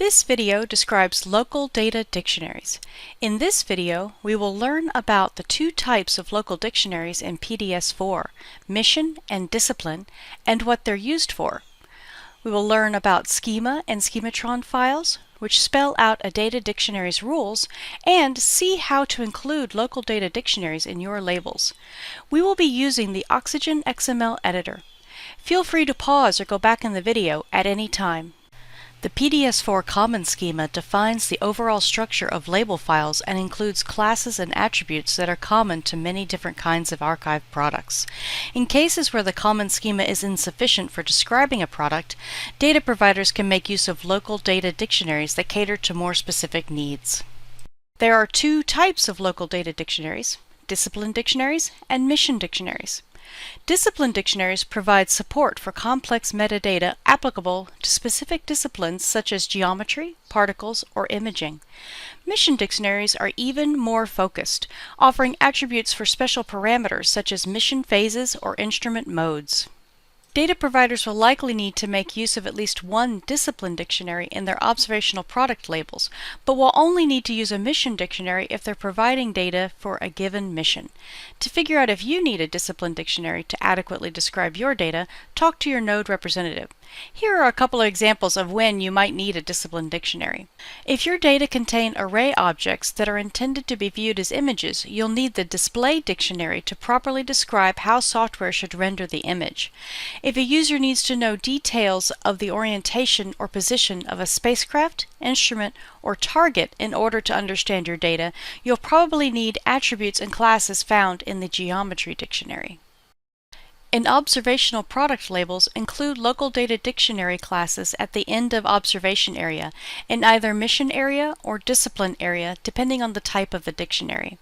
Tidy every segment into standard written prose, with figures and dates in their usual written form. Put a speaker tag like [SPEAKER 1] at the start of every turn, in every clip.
[SPEAKER 1] This video describes local data dictionaries. In this video, we will learn about the two types of local dictionaries in PDS4, mission and discipline, and what they're used for. We will learn about schema and schematron files, which spell out a data dictionary's rules, and see how to include local data dictionaries in your labels. We will be using the Oxygen XML editor. Feel free to pause or go back in the video at any time. The PDS4 Common Schema defines the overall structure of label files and includes classes and attributes that are common to many different kinds of archive products. In cases where the Common Schema is insufficient for describing a product, data providers can make use of local data dictionaries that cater to more specific needs. There are two types of local data dictionaries: discipline dictionaries and mission dictionaries. Discipline dictionaries provide support for complex metadata applicable to specific disciplines such as geometry, particles, or imaging. Mission dictionaries are even more focused, offering attributes for special parameters such as mission phases or instrument modes. Data providers will likely need to make use of at least one discipline dictionary in their observational product labels, but will only need to use a mission dictionary if they're providing data for a given mission. To figure out if you need a discipline dictionary to adequately describe your data, talk to your node representative. Here are a couple of examples of when you might need a discipline dictionary. If your data contain array objects that are intended to be viewed as images, you'll need the display dictionary to properly describe how software should render the image. If a user needs to know details of the orientation or position of a spacecraft, instrument, or target in order to understand your data, you'll probably need attributes and classes found in the geometry dictionary. In observational product labels, include local data dictionary classes at the end of observation area, in either mission area or discipline area, depending on the type of the dictionary.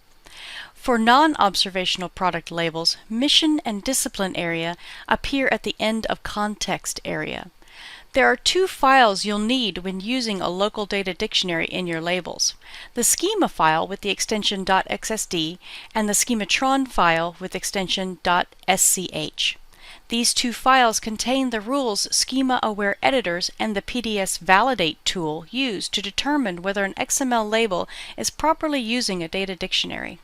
[SPEAKER 1] For non-observational product labels, mission and discipline area appear at the end of context area. There are two files you'll need when using a local data dictionary in your labels: the Schema file with the extension .xsd and the Schematron file with extension .sch. These two files contain the rules schema-aware editors and the PDS validate tool used to determine whether an XML label is properly using a data dictionary.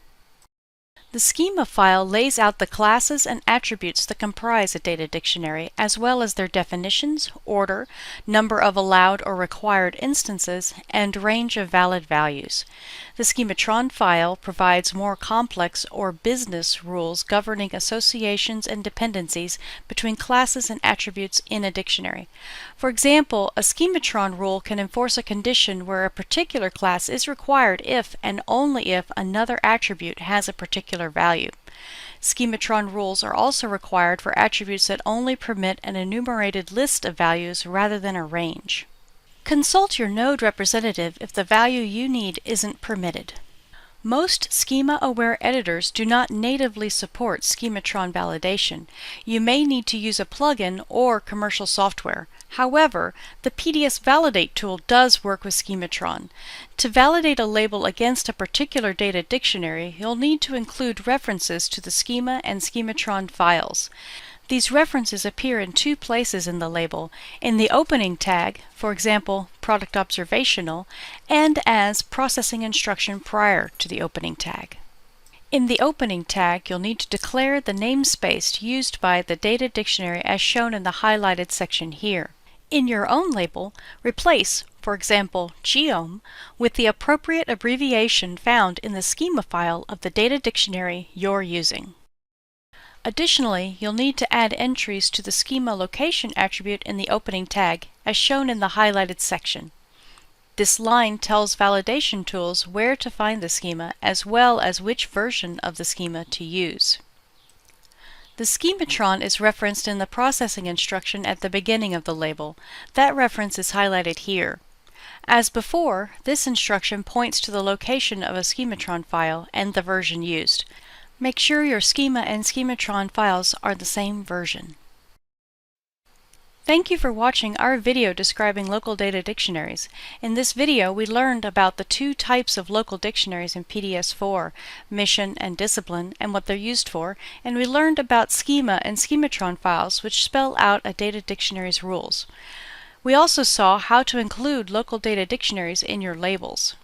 [SPEAKER 1] The schema file lays out the classes and attributes that comprise a data dictionary, as well as their definitions, order, number of allowed or required instances, and range of valid values. The Schematron file provides more complex or business rules governing associations and dependencies between classes and attributes in a dictionary. For example, a Schematron rule can enforce a condition where a particular class is required if and only if another attribute has a particular value. Schematron rules are also required for attributes that only permit an enumerated list of values rather than a range. Consult your node representative if the value you need isn't permitted. Most schema-aware editors do not natively support Schematron validation. You may need to use a plugin or commercial software. However, the PDS validate tool does work with Schematron. To validate a label against a particular data dictionary, you'll need to include references to the schema and Schematron files. These references appear in two places in the label: in the opening tag, for example, product observational, and as processing instruction prior to the opening tag. In the opening tag, you'll need to declare the namespace used by the data dictionary as shown in the highlighted section here. In your own label, replace, for example, geom, with the appropriate abbreviation found in the schema file of the data dictionary you're using. Additionally, you'll need to add entries to the schema location attribute in the opening tag, as shown in the highlighted section. This line tells validation tools where to find the schema, as well as which version of the schema to use. The Schematron is referenced in the processing instruction at the beginning of the label. That reference is highlighted here. As before, this instruction points to the location of a Schematron file and the version used. Make sure your schema and Schematron files are the same version. Thank you for watching our video describing local data dictionaries. In this video, we learned about the two types of local dictionaries in PDS4, mission and discipline, and what they're used for, and we learned about schema and Schematron files, which spell out a data dictionary's rules. We also saw how to include local data dictionaries in your labels.